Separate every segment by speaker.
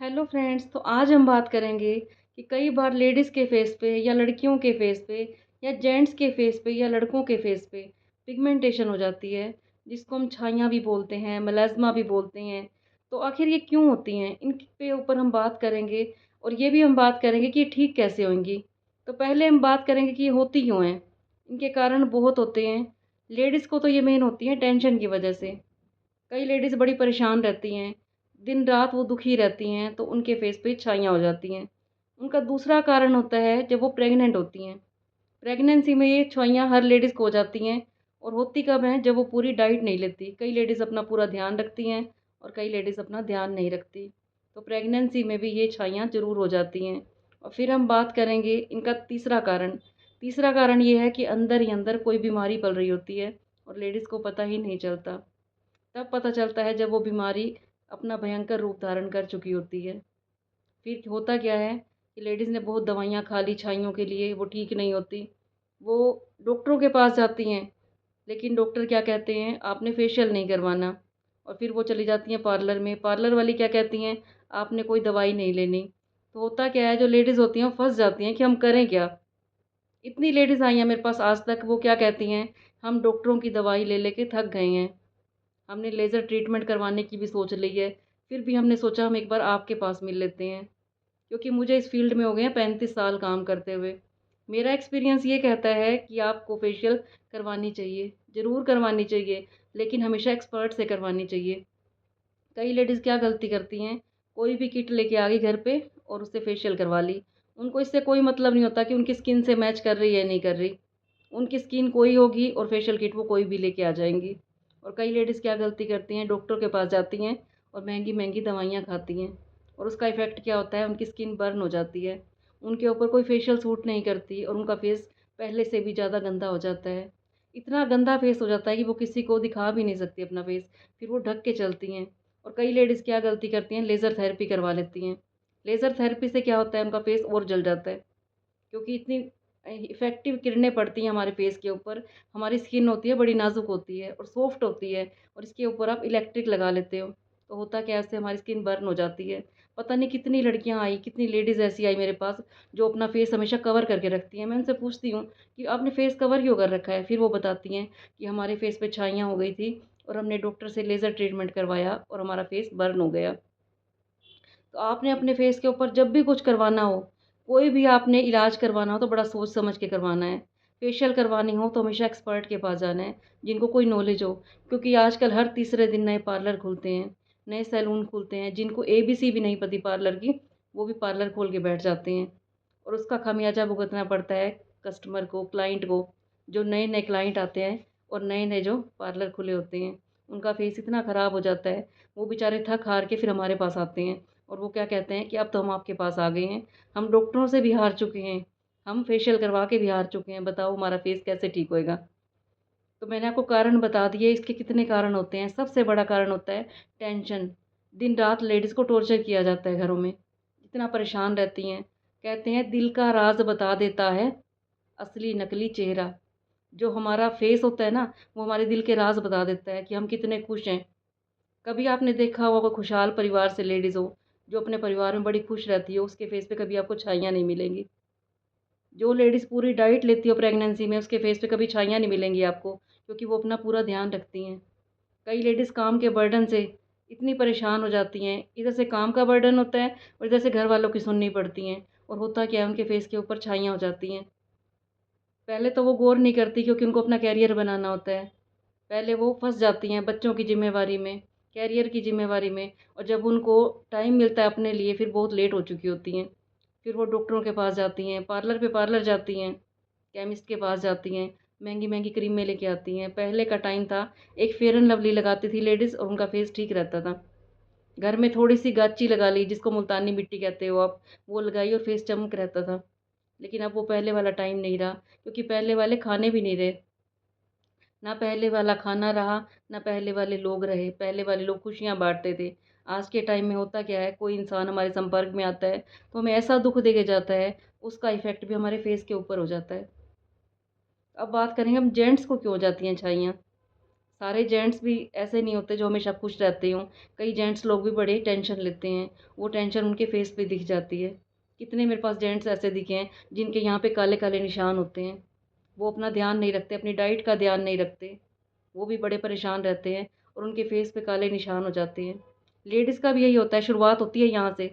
Speaker 1: Hello friends, तो आज हम बात करेंगे कि कई बार लेडीज़ के फेस पे या लड़कियों के फेस पे या जेंट्स के फेस पे या लड़कों के फेस पे पिगमेंटेशन हो जाती है, जिसको हम छाइयाँ भी बोलते हैं, मेलास्मा भी बोलते हैं। तो आखिर ये क्यों होती हैं? इन पे ऊपर हम बात करेंगे और ये भी हम बात करेंगे कि ये ठीक कैसे होंगी। तो पहले हम बात करेंगे कि ये होती क्यों हैं? इनके कारण बहुत होते हैं। लेडीज़ को तो ये मेन होती हैं टेंशन की वजह से। कई लेडीज़ बड़ी परेशान रहती हैं, दिन रात वो दुखी रहती हैं, तो उनके फेस पे छाइयाँ हो जाती हैं। उनका दूसरा कारण होता है जब वो प्रेग्नेंट होती हैं। प्रेगनेंसी में ये छाइयाँ हर लेडीज़ को हो जाती हैं और होती कब हैं? जब वो पूरी डाइट नहीं लेती। कई लेडीज़ अपना पूरा ध्यान रखती हैं और कई लेडीज़ अपना ध्यान नहीं रखती। तो प्रेगनेंसी में भी ये छाइयाँ ज़रूर हो जाती हैं। और फिर हम बात करेंगे इनका तीसरा कारण। तीसरा कारण ये है कि अंदर ही अंदर कोई बीमारी पल रही होती है और लेडीज़ को पता ही नहीं चलता। तब पता चलता है जब वो बीमारी अपना भयंकर रूप धारण कर चुकी होती है। फिर होता क्या है कि लेडीज़ ने बहुत दवाइयाँ खा ली छाइयों के लिए, वो ठीक नहीं होती। वो डॉक्टरों के पास जाती हैं, लेकिन डॉक्टर क्या कहते हैं, आपने फेशियल नहीं करवाना। और फिर वो चली जाती हैं पार्लर में, पार्लर वाली क्या कहती हैं, आपने कोई दवाई नहीं लेनी। तो होता क्या है, जो लेडीज़ होती हैं वो फँस जाती हैं कि हम करें क्या। इतनी लेडीज़ आई हैं मेरे पास आज तक, वो क्या कहती हैं, हम डॉक्टरों की दवाई ले लेके थक गए हैं, हमने लेज़र ट्रीटमेंट करवाने की भी सोच ली है, फिर भी हमने सोचा हम एक बार आपके पास मिल लेते हैं, क्योंकि मुझे इस फ़ील्ड में हो गए हैं 35 साल काम करते हुए। मेरा एक्सपीरियंस ये कहता है कि आपको फेशियल करवानी चाहिए, ज़रूर करवानी चाहिए, लेकिन हमेशा एक्सपर्ट से करवानी चाहिए। कई लेडीज़ क्या गलती करती हैं, कोई भी किट लेके आ गई घर पे और उससे फेशियल करवा ली। उनको इससे कोई मतलब नहीं होता कि उनकी स्किन से मैच कर रही है या नहीं कर रही। उनकी स्किन कोई होगी और फेशियल किट वो कोई भी लेके आ जाएँगी। और कई लेडीज़ क्या गलती करती हैं, डॉक्टर के पास जाती हैं और महँगी-महँगी दवाइयाँ खाती हैं और उसका इफ़ेक्ट क्या होता है, उनकी स्किन बर्न हो जाती है। उनके ऊपर कोई फेशियल सूट नहीं करती और उनका फेस पहले से भी ज़्यादा गंदा हो जाता है। इतना गंदा फेस हो जाता है कि वो किसी को दिखा भी नहीं सकती अपना फेस, फिर वो ढक के चलती हैं। और कई लेडीज़ क्या गलती करती हैं, लेज़र थेरेपी करवा लेती हैं। लेज़र थेरेपी से क्या होता है, उनका फेस और जल जाता है, क्योंकि इतनी इफ़ेक्टिव किरणें पड़ती हैं हमारे फेस के ऊपर। हमारी स्किन होती है बड़ी नाज़ुक होती है और सॉफ्ट होती है, और इसके ऊपर आप इलेक्ट्रिक लगा लेते हो, तो होता क्या है, इससे हमारी स्किन बर्न हो जाती है। पता नहीं कितनी लड़कियाँ आई, कितनी लेडीज़ ऐसी आई मेरे पास जो अपना फेस हमेशा कवर करके रखती हैं। मैं उनसे पूछती हूँ कि आपने फेस कवर क्यों कर रखा है? फिर वो बताती हैं कि हमारे फेस पे छाइयाँ हो गई थी और हमने डॉक्टर से लेज़र ट्रीटमेंट करवाया और हमारा फेस बर्न हो गया। तो आपने अपने फेस के ऊपर जब भी कुछ करवाना हो, कोई भी आपने इलाज करवाना हो, तो बड़ा सोच समझ के करवाना है। फेशियल करवानी हो तो हमेशा एक्सपर्ट के पास जाना है, जिनको कोई नॉलेज हो। क्योंकि आजकल हर तीसरे दिन नए पार्लर खुलते हैं, नए सैलून खुलते हैं। जिनको एबीसी भी नहीं पती पार्लर की, वो भी पार्लर खोल के बैठ जाते हैं और उसका खामियाजा भुगतना पड़ता है कस्टमर को, क्लाइंट को। जो नए-नए क्लाइंट आते हैं और नए-नए जो पार्लर खुले होते हैं, उनका फेस इतना ख़राब हो जाता है, वो बेचारे थक-हार के फिर हमारे पास आते हैं। और वो क्या कहते हैं कि अब तो हम आपके पास आ गए हैं, हम डॉक्टरों से भी हार चुके हैं, हम फेशियल करवा के भी हार चुके हैं, बताओ हमारा फेस कैसे ठीक होएगा। तो मैंने आपको कारण बता दिए, इसके कितने कारण होते हैं। सबसे बड़ा कारण होता है टेंशन। दिन रात लेडीज़ को टॉर्चर किया जाता है घरों में, इतना परेशान रहती हैं। कहते हैं दिल का राज बता देता है असली नकली चेहरा। जो हमारा फेस होता है ना, वो हमारे दिल के राज बता देता है कि हम कितने खुश हैं। कभी आपने देखा होगा कोई खुशहाल परिवार से लेडीज़ हो, जो अपने परिवार में बड़ी खुश रहती हो, उसके फेस पे कभी आपको छाइयाँ नहीं मिलेंगी। जो लेडीज़ पूरी डाइट लेती हो प्रेगनेंसी में, उसके फेस पे कभी छाइयाँ नहीं मिलेंगी आपको, क्योंकि वो अपना पूरा ध्यान रखती हैं। कई लेडीज़ काम के बर्डन से इतनी परेशान हो जाती हैं, इधर से काम का बर्डन होता है और इधर से घर वालों की सुननी पड़ती हैं, और होता क्या है, उनके फेस के ऊपर छाइयाँ हो जाती हैं। पहले तो वो गौर नहीं करती, क्योंकि उनको अपना करियर बनाना होता है। पहले वो फँस जाती हैं बच्चों की ज़िम्मेवारी में, करियर की ज़िम्मेवारी में, और जब उनको टाइम मिलता है अपने लिए, फिर बहुत लेट हो चुकी होती हैं। फिर वो डॉक्टरों के पास जाती हैं, पार्लर पे पार्लर जाती हैं, केमिस्ट के पास जाती हैं, महँगी-महँगी क्रीमें लेके आती हैं। पहले का टाइम था, एक फेयर एंड लवली लगाती थी लेडीज़ और उनका फेस ठीक रहता था। घर में थोड़ी-सी गाची लगा ली, जिसको मुल्तानी मिट्टी कहते हो आप, वो लगाई और फेस चमक रहता था। लेकिन अब वो पहले वाला टाइम नहीं रहा, क्योंकि पहले वाले खाने भी नहीं रहे। ना पहले वाला खाना रहा, ना पहले वाले लोग रहे। पहले वाले लोग खुशियाँ बाँटते थे। आज के टाइम में होता क्या है, कोई इंसान हमारे संपर्क में आता है, तो हमें ऐसा दुःख दे के जाता है, उसका इफ़ेक्ट भी हमारे फेस के ऊपर हो जाता है। अब बात करेंगे हम जेंट्स को क्यों हो जाती हैं छाइयाँ। सारे जेंट्स भी ऐसे नहीं होते जो हमेशा खुश रहते हों। कई जेंट्स लोग भी बड़े टेंशन लेते हैं, वो टेंशन उनके फेस पे दिख जाती है। कितने मेरे पास जेंट्स ऐसे दिखे हैं जिनके यहाँ पे काले-काले निशान होते हैं। वो अपना ध्यान नहीं रखते, अपनी डाइट का ध्यान नहीं रखते। वो भी बड़े परेशान रहते हैं और उनके फेस पे काले निशान हो जाते हैं। लेडीज़ का भी यही होता है, शुरुआत होती है यहाँ से,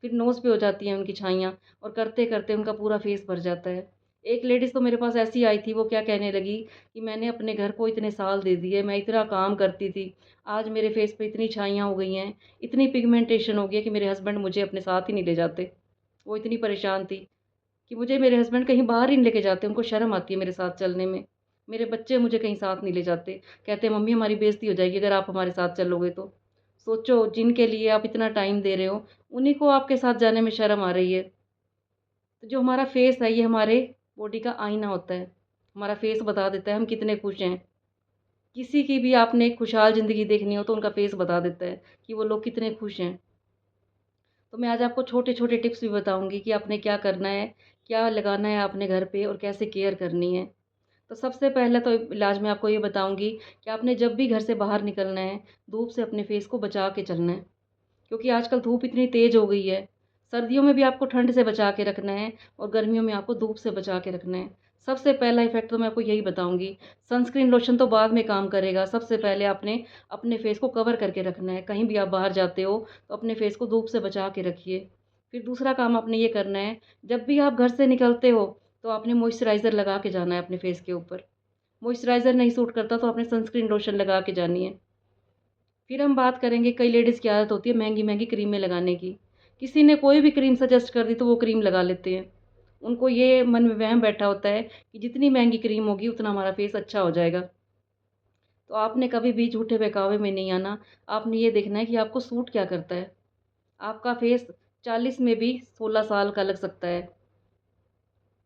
Speaker 1: फिर नोज़ पे हो जाती हैं उनकी छाइयाँ और करते-करते उनका पूरा फेस भर जाता है। एक लेडीज़ तो मेरे पास ऐसी आई थी, वो क्या कहने लगी कि मैंने अपने घर को इतने साल दे दिए, मैं इतना काम करती थी, आज मेरे फेस पे इतनी छाइयाँ हो गई हैं, इतनी पिगमेंटेशन हो गई है कि मेरे हस्बैंड मुझे अपने साथ ही नहीं ले जाते। वो इतनी परेशान थी कि मुझे मेरे हस्बैंड कहीं बाहर ही नहीं लेके जाते, उनको शर्म आती है मेरे साथ चलने में। मेरे बच्चे मुझे कहीं साथ नहीं ले जाते, कहते हैं मम्मी हमारी बेइज़्ज़ती हो जाएगी अगर आप हमारे साथ चलोगे तो। सोचो जिनके लिए आप इतना टाइम दे रहे हो, उन्हीं को आपके साथ जाने में शर्म आ रही है। तो जो हमारा फेस है ये हमारे बॉडी का आईना होता है। हमारा फेस बता देता है हम कितने खुश हैं। किसी की भी आपने खुशहाल ज़िंदगी देखनी हो तो उनका फेस बता देता है कि वो लोग कितने खुश हैं। तो मैं आज आपको छोटे-छोटे टिप्स भी बताऊँगी कि आपने क्या करना है, क्या लगाना है आपने घर पे और कैसे केयर करनी है। तो सबसे पहले तो इलाज मैं आपको ये बताऊँगी कि आपने जब भी घर से बाहर निकलना है, धूप से अपने फेस को बचा के चलना है। क्योंकि आजकल धूप इतनी तेज़ हो गई है। सर्दियों में भी आपको ठंड से बचा के रखना है और गर्मियों में आपको धूप से बचा के रखना है। सबसे पहला इफ़ेक्ट तो मैं आपको यही बताऊँगी। सनस्क्रीन लोशन तो बाद में काम करेगा, सबसे पहले आपने अपने फेस को कवर करके रखना है। कहीं भी आप बाहर जाते हो तो अपने फेस को धूप से बचा के रखिए। फिर दूसरा काम आपने ये करना है, जब भी आप घर से निकलते हो तो आपने मॉइस्चराइज़र लगा के जाना है अपने फेस के ऊपर। मॉइस्चराइज़र नहीं सूट करता तो आपने सनस्क्रीन लोशन लगा के जानी है। फिर हम बात करेंगे, कई लेडीज़ की आदत होती है महँगी-महँगी क्रीमें लगाने की। किसी ने कोई भी क्रीम सजेस्ट कर दी तो वो क्रीम लगा लेते हैं। उनको ये मन में वहम बैठा होता है कि जितनी महँगी क्रीम होगी उतना हमारा फेस अच्छा हो जाएगा। तो आपने कभी भी झूठे बहकावे में नहीं आना। आपने ये देखना है कि आपको सूट क्या करता है। आपका फेस 40 में भी 16 साल का लग सकता है।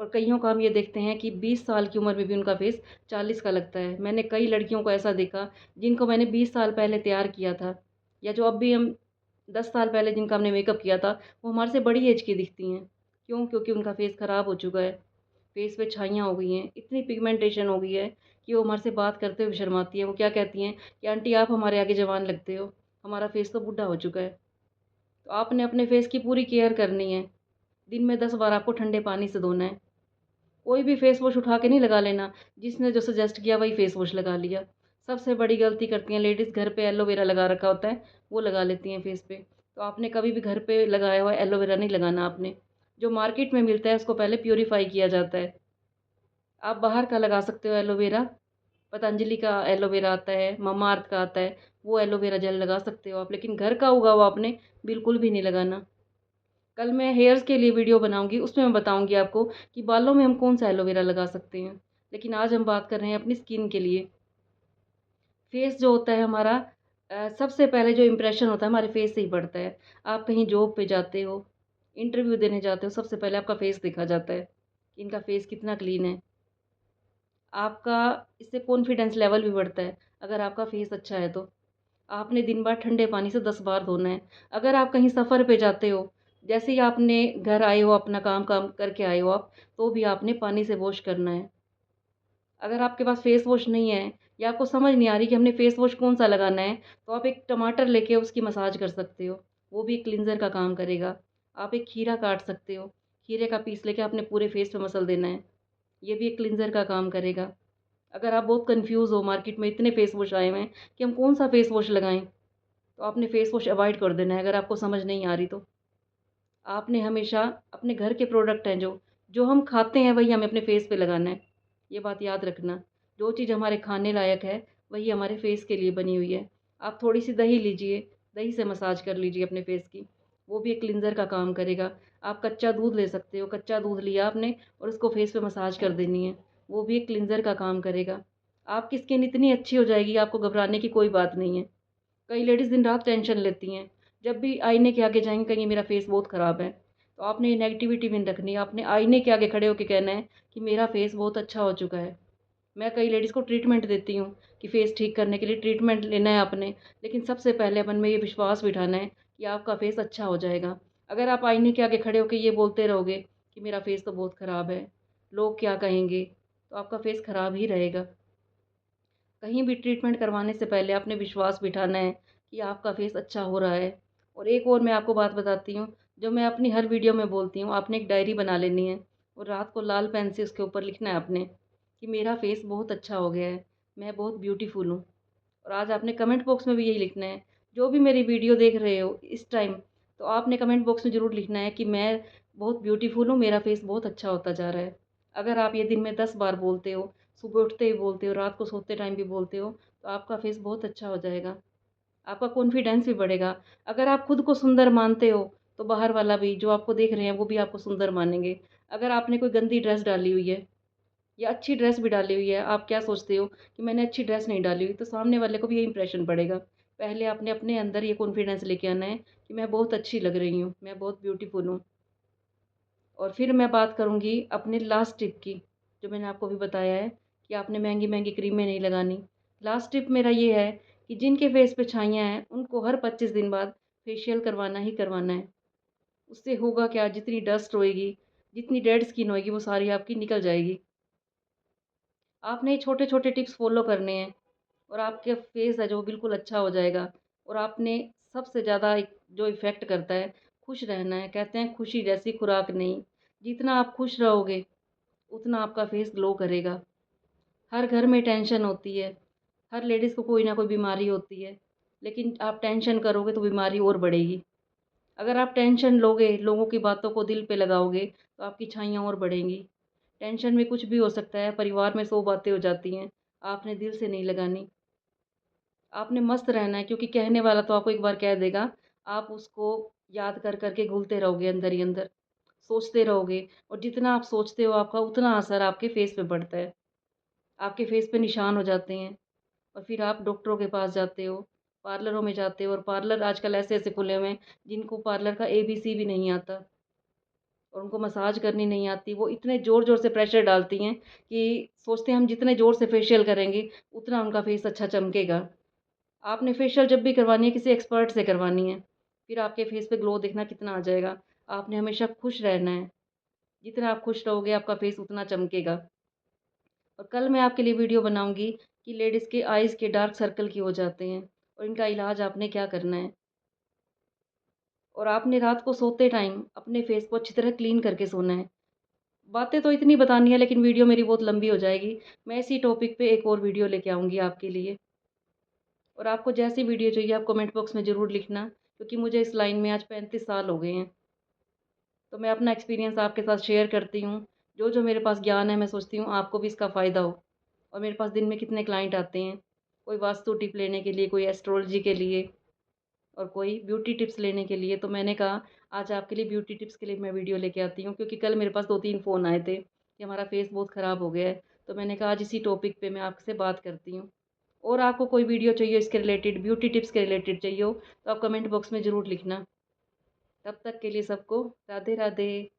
Speaker 1: और कइयों का हम ये देखते हैं कि 20 साल की उम्र में भी उनका फेस 40 का लगता है। मैंने कई लड़कियों को ऐसा देखा जिनको मैंने 20 साल पहले तैयार किया था, या जो अब भी हम 10 साल पहले जिनका हमने मेकअप किया था, वो हमारे से बड़ी एज की दिखती हैं। क्यों? क्योंकि उनका फेस ख़राब हो चुका है, फेस पे छाइयाँ हो गई हैं, इतनी पिगमेंटेशन हो गई है कि वो हमारे से बात करते हुए शर्माती हैं। वो क्या कहती हैं कि आंटी आप हमारे आगे जवान लगते हो, हमारा फेस तो बूढ़ा हो चुका है। तो आपने अपने फेस की पूरी केयर करनी है। दिन में 10 बार आपको ठंडे पानी से धोना है। कोई भी फेस वॉश उठा के नहीं लगा लेना, जिसने जो सजेस्ट किया वही फेस वॉश लगा लिया। सबसे बड़ी गलती करती हैं लेडीज़, घर पे एलोवेरा लगा रखा होता है, वो लगा लेती हैं फेस पे। तो आपने कभी भी घर पे लगाया हुआ एलोवेरा नहीं लगाना आपने। जो मार्केट में मिलता है उसको पहले प्यूरीफाई किया जाता है। आप बाहर का लगा सकते हो एलोवेरा, पतंजलि का एलोवेरा आता है, ममाअर्थ का आता है, वो एलोवेरा जेल लगा सकते हो आप, लेकिन घर का उगा हुआ आपने बिल्कुल भी नहीं लगाना। कल मैं हेयर्स के लिए वीडियो बनाऊँगी, उसमें मैं बताऊँगी आपको कि बालों में हम कौन-सा एलोवेरा लगा सकते हैं। लेकिन आज हम बात कर रहे हैं अपनी स्किन के लिए। फेस जो होता है हमारा, सबसे पहले जो इम्प्रेशन होता है हमारे फेस से ही पड़ता है। आप कहीं जॉब पे जाते हो, इंटरव्यू देने जाते हो, सबसे पहले आपका फेस देखा जाता है, कि इनका फेस कितना क्लीन है। आपका इससे कॉन्फिडेंस लेवल भी बढ़ता है, अगर आपका फेस अच्छा है तो। आपने दिन भर ठंडे पानी से 10 बार धोना है। अगर आप कहीं सफ़र पे जाते हो, जैसे ही आपने घर आए हो, अपना काम-काम करके आए हो आप, तो भी आपने पानी से वॉश करना है। अगर आपके पास फेस वॉश नहीं है या आपको समझ नहीं आ रही कि हमने फेस वॉश कौन-सा लगाना है, तो आप एक टमाटर लेके उसकी मसाज कर सकते हो। वो भी एक क्लींज़र का काम करेगा। आप एक खीरा काट सकते हो। खीरे का पीस लेके अपने पूरे फेस पे मसल देना है। ये भी एक क्लींज़र का काम करेगा। अगर आप बहुत कन्फ्यूज़ हो, मार्केट में इतने फेस वॉश आए हुए हैं कि हम कौन-सा फेस वॉश लगाएँ? तो आपने फेस वॉश अवॉइड कर देना है अगर आपको समझ नहीं आ रही तो। आपने हमेशा अपने घर के प्रोडक्ट हैं जो हम खाते हैं वही हमें अपने फेस पे लगाना है। ये बात याद रखना। जो चीज़ हमारे खाने लायक है वही हमारे फेस के लिए बनी हुई है। आप थोड़ी-सी दही लीजिए, दही से मसाज कर लीजिए अपने फेस की। वो भी एक क्लींज़र का काम करेगा। आप कच्चा दूध ले सकते हो, कच्चा दूध लिया आपने और उसको फेस पे मसाज कर देनी है। वो भी एक क्लींज़र का काम करेगा। आपकी स्किन इतनी अच्छी हो जाएगी, आपको घबराने की कोई बात नहीं है। कई लेडीज़ दिन रात टेंशन लेती हैं। जब भी आईने के आगे जाएँगी कहेंगी मेरा फेस बहुत ख़राब है। तो आपने ये नेगेटिविटी भी नहीं रखनी है। आपने आईने के आगे खड़े होके कहना है कि मेरा फेस बहुत अच्छा हो चुका है। मैं कई लेडीज़ को ट्रीटमेंट देती हूँ कि फेस ठीक करने के लिए ट्रीटमेंट लेना है आपने। लेकिन सबसे पहले मन में ये विश्वास बिठाना है कि आपका फेस अच्छा हो जाएगा। अगर आप आईने के आगे खड़े होके ये बोलते रहोगे कि मेरा फेस तो बहुत ख़राब है, लोग क्या कहेंगे? तो आपका फेस ख़राब ही रहेगा। कहीं भी ट्रीटमेंट करवाने से पहले आपने विश्वास बिठाना है कि आपका फेस अच्छा हो रहा है। और एक और मैं आपको बात बताती हूँ, जो मैं अपनी हर वीडियो में बोलती हूँ, आपने एक डायरी बना लेनी है और रात को लाल पेन से उसके ऊपर लिखना है आपने कि मेरा फेस बहुत अच्छा हो गया है, मैं बहुत ब्यूटीफुल हूँ। और आज आपने कमेंट बॉक्स में भी यही लिखना है, जो भी मेरी वीडियो देख रहे हो इस टाइम, तो आपने कमेंट बॉक्स में ज़रूर लिखना है कि मैं बहुत ब्यूटीफुल हूँ, मेरा फेस बहुत अच्छा होता जा रहा है। अगर आप ये दिन में 10 बार बोलते हो, सुबह उठते ही बोलते हो, रात को सोते टाइम भी बोलते हो, तो आपका फेस बहुत अच्छा हो जाएगा। आपका कॉन्फिडेंस भी बढ़ेगा। अगर आप खुद को सुंदर मानते हो, तो बाहर वाला भी, जो आपको देख रहे हैं, वो भी आपको सुंदर मानेंगे। अगर आपने कोई गंदी ड्रेस डाली हुई है या अच्छी ड्रेस भी डाली हुई है, आप क्या सोचते हो कि मैंने अच्छी ड्रेस नहीं डाली हुई, तो सामने वाले को भी ये इंप्रेशन पड़ेगा। पहले आपने अपने अंदर ये कॉन्फिडेंस लेके आना है कि मैं बहुत अच्छी लग रही हूँ, मैं बहुत ब्यूटीफुल हूँ। और फिर मैं बात करूँगी अपने लास्ट टिप की, जो मैंने आपको भी बताया है कि आपने महँगी-महँगी क्रीमें नहीं लगानी। लास्ट टिप मेरा ये है कि जिनके फेस पे छाइयाँ हैं, उनको हर 25 दिन बाद फेशियल करवाना ही करवाना है। उससे होगा क्या, जितनी डस्ट होएगी, जितनी डेड स्किन होएगी, वो सारी आपकी निकल जाएगी। आपने ये छोटे-छोटे टिप्स फ़ॉलो करने हैं और आपके फेस है जो बिल्कुल अच्छा हो जाएगा। और आपने सबसे ज़्यादा एक जो इफ़ेक्ट करता है, खुश रहना है। कहते हैं खुशी जैसी खुराक नहीं, जितना आप खुश रहोगे, उतना आपका फेस ग्लो करेगा। हर घर में टेंशन होती है, हर लेडीज़ को कोई ना कोई बीमारी होती है, लेकिन आप टेंशन करोगे तो बीमारी और बढ़ेगी। अगर आप टेंशन लोगे, लोगों की बातों को दिल पे लगाओगे, तो आपकी छाइयाँ और बढ़ेंगी। टेंशन में कुछ भी हो सकता है, परिवार में 100 बातें हो जाती हैं, आपने दिल से नहीं लगानी। आपने मस्त रहना है, क्योंकि कहने वाला तो आपको एक बार कह देगा, आप उसको याद कर के घुलते रहोगे अंदर ही अंदर, सोचते रहोगे। और जितना आप सोचते हो, आपका उतना असर आपके फेस पे पड़ता है। आपके फेस पे निशान हो जाते हैं और फिर आप डॉक्टरों के पास जाते हो, पार्लरों में जाते हो। और पार्लर आजकल ऐसे-ऐसे खुले हुए हैं, जिनको पार्लर का एबीसी भी नहीं आता और उनको मसाज करनी नहीं आती। वो इतने ज़ोर-ज़ोर से प्रेशर डालती हैं कि सोचते हैं हम जितने ज़ोर से फेशियल करेंगे, उतना उनका फेस अच्छा चमकेगा। आपने फेशियल जब भी करवानी है, किसी एक्सपर्ट से करवानी है, फिर आपके फेस पे ग्लो देखना कितना आ जाएगा। आपने हमेशा खुश रहना है, जितना आप खुश रहोगे, आपका फेस उतना चमकेगा। और कल मैं आपके लिए वीडियो बनाऊँगी कि लेडीज़ के आइज़ के डार्क सर्कल क्यों हो जाते हैं और इनका इलाज आपने क्या करना है। और आपने रात को सोते टाइम अपने फेस को अच्छी तरह क्लीन करके सोना है। बातें तो इतनी बतानी है, लेकिन वीडियो मेरी बहुत लंबी हो जाएगी। मैं इसी टॉपिक पे एक और वीडियो लेके आऊँगी आपके लिए। और आपको जैसी वीडियो चाहिए, आप कमेंट बॉक्स में ज़रूर लिखना, क्योंकि मुझे इस लाइन में आज 35 साल हो गए हैं। तो मैं अपना एक्सपीरियंस आपके साथ शेयर करती हूँ। जो मेरे पास ज्ञान है, मैं सोचती हूँ आपको भी इसका फ़ायदा हो। और मेरे पास दिन में कितने क्लाइंट आते हैं, कोई वास्तु टिप लेने के लिए, कोई एस्ट्रोलॉजी के लिए और कोई ब्यूटी टिप्स लेने के लिए। तो मैंने कहा आज आपके लिए ब्यूटी टिप्स के लिए मैं वीडियो लेके आती हूँ, क्योंकि कल मेरे पास 2-3 फ़ोन आए थे कि हमारा फेस बहुत ख़राब हो गया है। तो मैंने कहा आज इसी टॉपिक पे मैं आपसे बात करती हूँ। और आपको कोई वीडियो चाहिए इसके रिलेटेड, ब्यूटी टिप्स के रिलेटेड चाहिए हो, तो आप कमेंट बॉक्स में ज़रूर लिखना। तब तक के लिए सबको राधे राधे।